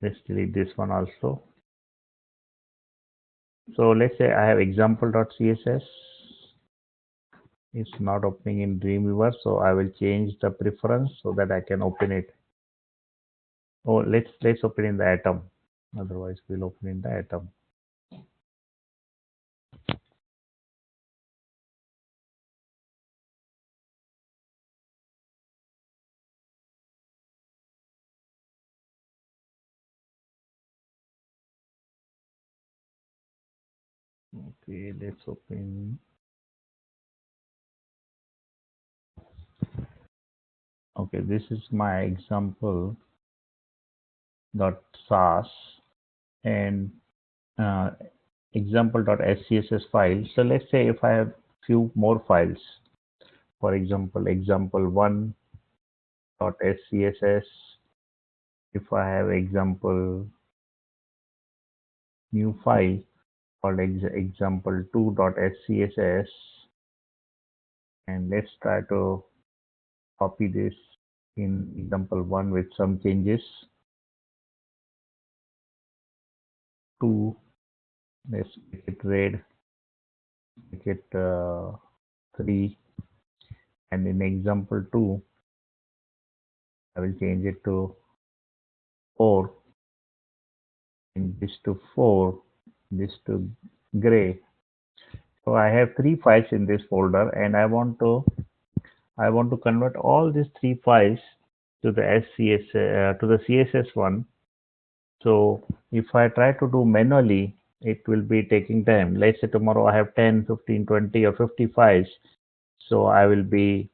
Let's delete this one also. So let's say I have example.css. It's not opening in Dreamweaver, so I will change the preference so that I can open it. Oh, let's open in the atom. Otherwise, we'll open in the atom. Okay, let's open. Okay, this is my example dot sas and example.scss file. So let's say if I have few more files, for example, example1.scss. If I have example new file called example2.scss, and let's try to copy this in example1 with some changes. 2, let's make it red, make it 3, and in example 2 I will change it to 4, and this to 4, this to gray. So I have 3 files in this folder, and I want to convert all these 3 files to the CSS one. So if I try to do manually, it will be taking time. Let's say tomorrow I have 10, 15, 20 or 50 files. So I will be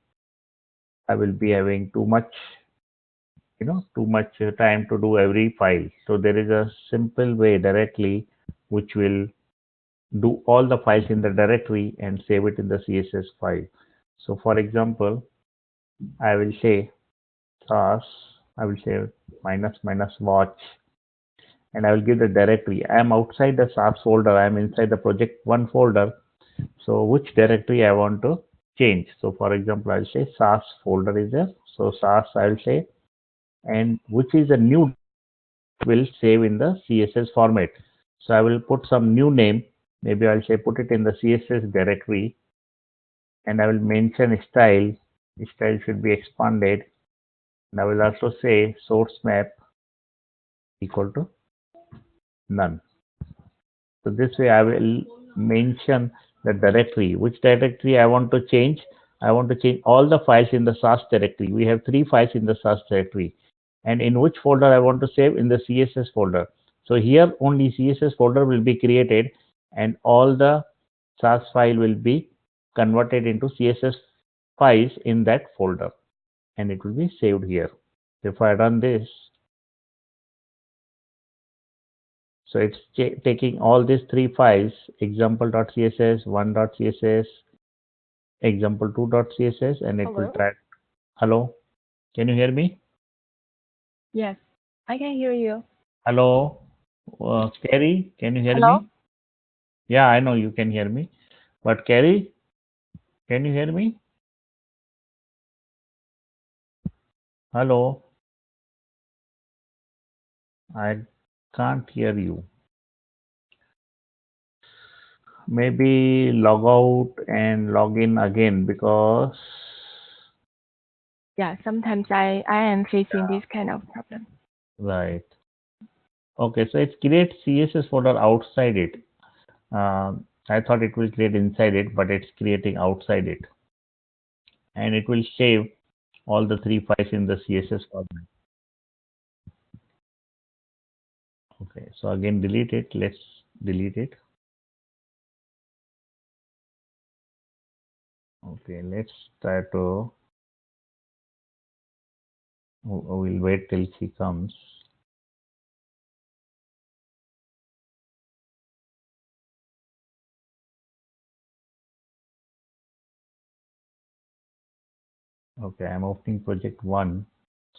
having too much, too much time to do every file. So there is a simple way directly which will do all the files in the directory and save it in the CSS file. So for example, I will say sas, I will say minus minus watch, and I will give the directory. I am outside the sas folder. I am inside the project one folder. So which directory I want to change? So for example, I'll say sas folder is there. So sas I will say, and which is a new will save in the CSS format. So I will put some new name. Maybe I'll say put it in the CSS directory, and I will mention style. Style should be expanded. And I will also say source map equal to none. So this way I will mention the directory. Which directory I want to change? I want to change all the files in the sas directory. We have 3 files in the sas directory. And in which folder I want to save? In the CSS folder. So here only CSS folder will be created, and all the sas file will be converted into CSS files in that folder, and it will be saved here. If I run this, so it's taking all these 3 files, example.css, 1.css, example2.css, and it will try. Hello, can you hear me? Yes, I can hear you. Hello, Carrie, can you hear Hello? me? Yeah, I know you can hear me, but Carrie, can you hear me? Hello, I can't hear you. Maybe log out and log in again, because Yeah, sometimes I am facing this kind of problem. right. Okay, so it's create CSS folder outside it. I thought it will create inside it, but it's creating outside it, and it will save all the 3 files in the CSS format. Okay, so again delete it. Let's delete it. Okay, let's try to. We'll wait till she comes. Okay, I'm opening project 1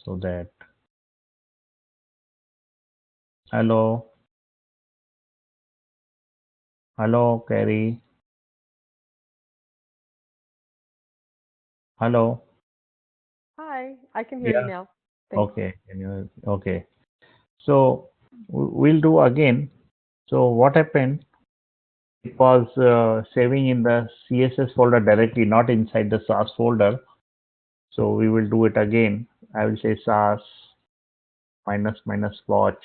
so that. Hello, hello, Carrie. Hello. Hi, I can hear you Yeah. now. Thanks. Okay. Can you? Okay. So we'll do again. So what happened? It was saving in the CSS folder directly, not inside the SAS folder. So we will do it again. I will say SAS minus minus watch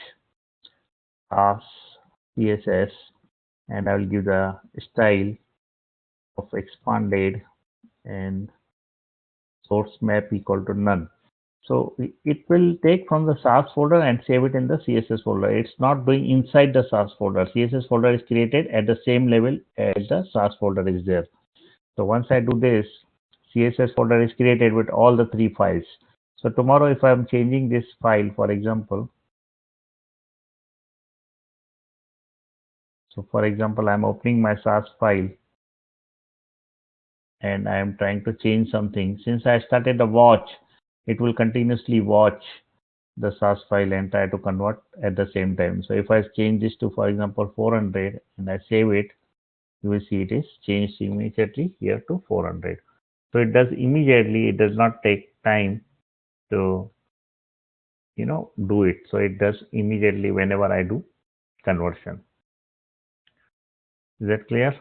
SAS CSS, and I will give the style of expanded and source map equal to none. So it will take from the SAS folder and save it in the CSS folder. It's not doing inside the SAS folder. CSS folder is created at the same level as the SAS folder is there. So once I do this, CSS folder is created with all the three files. So tomorrow if I'm changing this file, for example, I'm opening my SAS file and I am trying to change something. Since I started the watch, it will continuously watch the SAS file and try to convert at the same time. So if I change this to, for example, 400 and I save it, you will see it is changed immediately here to 400. So it does immediately. It does not take time to do it. So it does immediately whenever I do conversion. Is that clear?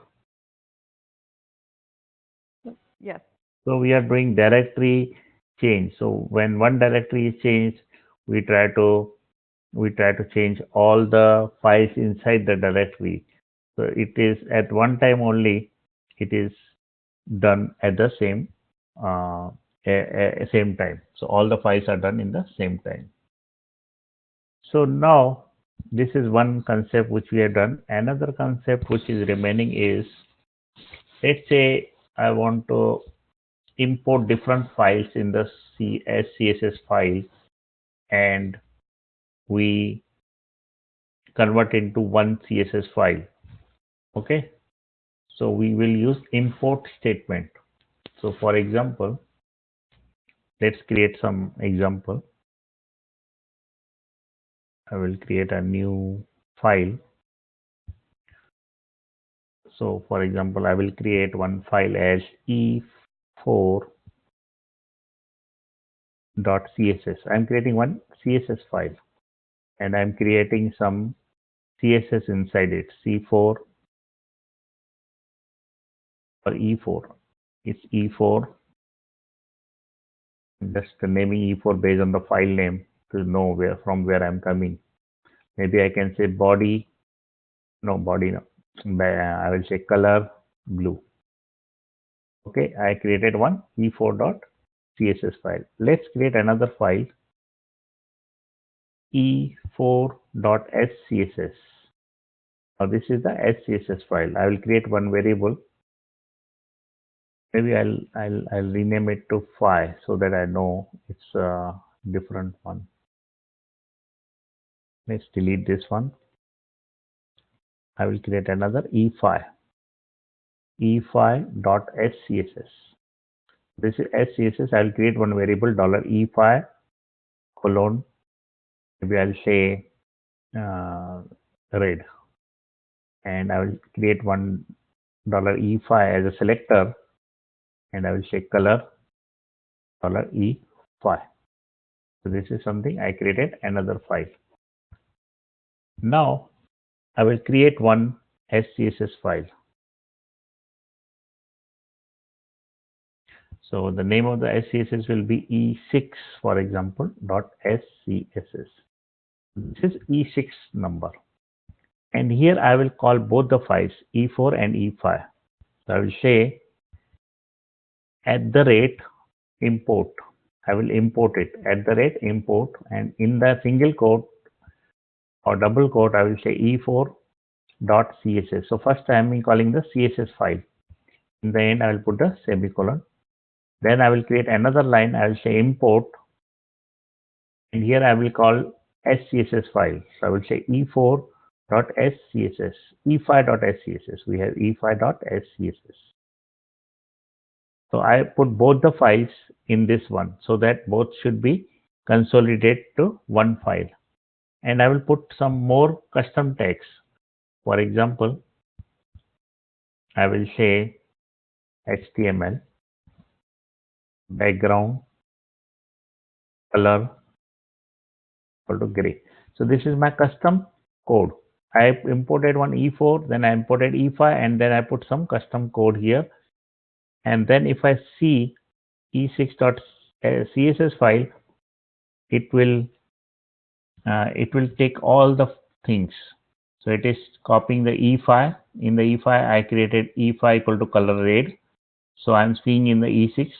Yes. So we are doing directory change. So when one directory is changed, we try to change all the files inside the directory. So it is at one time only. It is done at the same time. So all the files are done in the same time. So now this is one concept which we have done. Another concept which is remaining is, let's say I want to import different files in the CSS file and we convert into one CSS file. Okay. So we will use import statement. So for example, let's create some example. I will create a new file. So for example, I will create one file as e4.css. I'm creating one CSS file and I'm creating some CSS inside it. C4 or E4. It's E4. Just naming E4 based on the file name to know from where I'm coming. Maybe I can say body. No, body no. I will say color blue. Okay, I created one e4.css file. Let's create another file e4.scss. Now this is the scss file. I will create one variable. Maybe I'll rename it to phi so that I know it's a different one. Let's delete this one. I will create another e5 e5.scss. This is scss. I'll create one variable $e5 colon, maybe I'll say red, and I will create one $e5 as a selector and I will say color $e5. So this is something I created another file. Now I will create one scss file. So the name of the scss will be e6, for example, .scss. This is e6 number. And here I will call both the files e4 and e5. So I will say at the rate import. I will import it at the rate import, and in the single quote or double quote I will say e4.css. So first I am calling the CSS file. In the end I will put the semicolon. Then I will create another line. I will say import, and here I will call scss file. So I will say e4.scss, e5.scss. We have e5.scss. So I put both the files in this one so that both should be consolidated to one file. And I will put some more custom tags. For example, I will say HTML background color equal to gray. So this is my custom code. I imported one E4, then I imported E5, and then I put some custom code here. And then if I see e6.css file, it will take all the things. So it is copying the E5. In the E5, I created E5 equal to color red. So I'm seeing in the E6,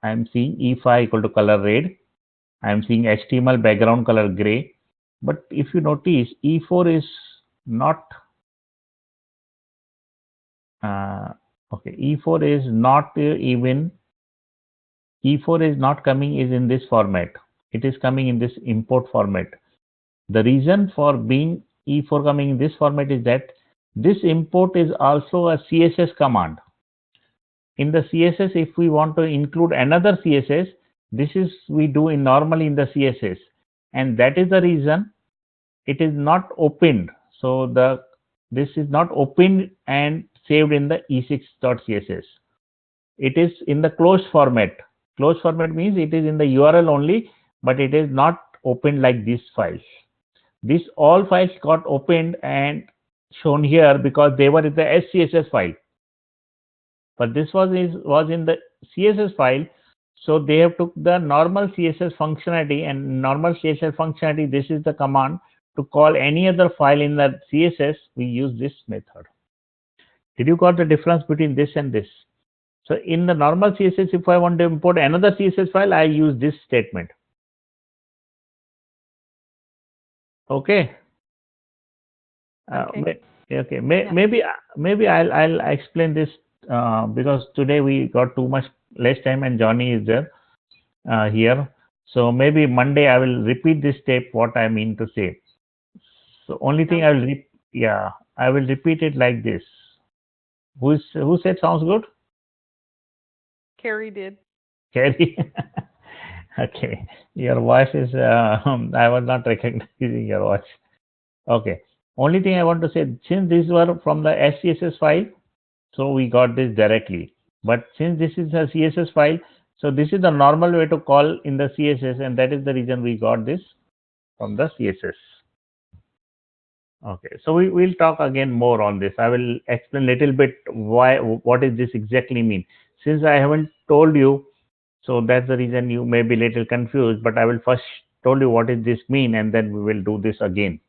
I'm seeing E5 equal to color red. I'm seeing HTML background color gray. But if you notice, E4 is not okay. E4 is not even E4 is not coming is in this format. It is coming in this import format. The reason for being E4 coming in this format is that this import is also a CSS command. In the CSS, if we want to include another CSS, this is we do in normally in the CSS, and that is the reason it is not opened. So this is not opened and saved in the e6.css. It is in the closed format. Closed format means it is in the URL only, but it is not opened like these files. These all files got opened and shown here because they were in the SCSS file. But this was in the CSS file, so they have took the normal CSS functionality, and normal CSS functionality, this is the command to call any other file in the CSS. We use this method. Did you got the difference between this and this? So in the normal CSS, if I want to import another CSS file, I use this statement. Okay. Okay. Okay. Yeah. Maybe I'll explain this because today we got too much less time and Johnny is there here. So maybe Monday I will repeat this step what I mean to say. So only thing I will I will repeat it like this. Who said sounds good? Carrie did. Carrie. Okay, your voice is I was not recognizing your voice. Okay, only thing I want to say, since these were from the SCSS file, so we got this directly. But since this is a CSS file, so this is the normal way to call in the CSS, and that is the reason we got this from the CSS. Okay, so we will talk again more on this. I will explain little bit what is this exactly mean. Since I haven't told you, so that's the reason you may be little confused. But I will first told you what is this mean, and then we will do this again.